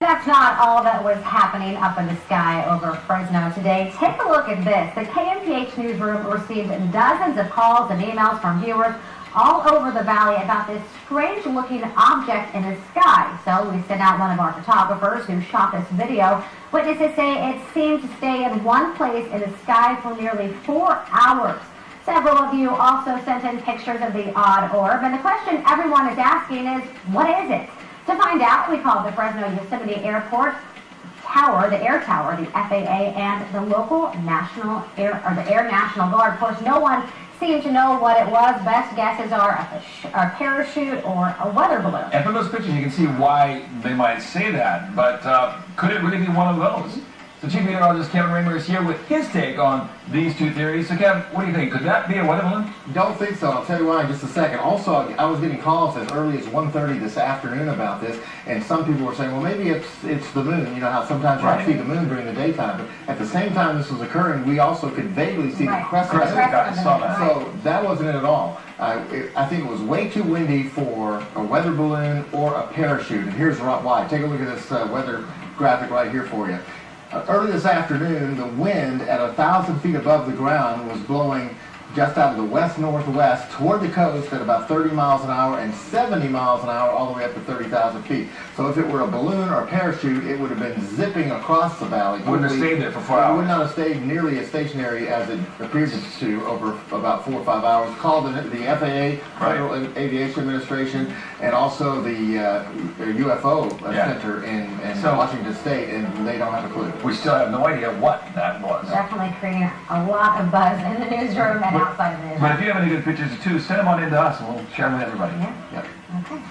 That's not all that was happening up in the sky over Fresno today. Take a look at this. The KMPH newsroom received dozens of calls and emails from viewers all over the valley about this strange-looking object in the sky. So we sent out one of our photographers who shot this video. Witnesses say it seemed to stay in one place in the sky for nearly 4 hours. Several of you also sent in pictures of the odd orb, and the question everyone is asking is, what is it? To find out, we called the Fresno Yosemite Airport tower, the air tower, the FAA, and the local Air National Guard. Of course, no one seemed to know what it was. Best guesses are a parachute or a weather balloon. And from those pictures, you can see why they might say that, but could it really be one of those? So Chief Meteorologist Kevin Raymer is here with his take on these two theories. So Kevin, what do you think? Could that be a weather balloon? Don't think so. I'll tell you why in just a second. Also, I was getting calls as early as 1:30 this afternoon about this, and some people were saying, well, maybe it's the moon. You know how sometimes you can see the moon during the daytime, but at the same time this was occurring, we also could vaguely see the crest of the moon. So that wasn't it at all. I think it was way too windy for a weather balloon or a parachute, and here's why. Take a look at this weather graphic right here for you. Early this afternoon, the wind at 1,000 feet above the ground was blowing just out of the west-northwest toward the coast at about 30 miles an hour and 70 miles an hour all the way up to 30,000 feet. So if it were a balloon or a parachute, it would have been zipping across the valley. Wouldn't have stayed there for 4 hours. It would not have stayed nearly as stationary as it appears to over about 4 or 5 hours. Called the FAA, Federal Aviation Administration, and also the UFO Center in Washington State, and they don't have a clue. We still have no idea what that was. Definitely creating a lot of buzz in the newsroom and outside of it. But if you have any good pictures too, send them on in to us and we'll share them with everybody. Yeah. Okay.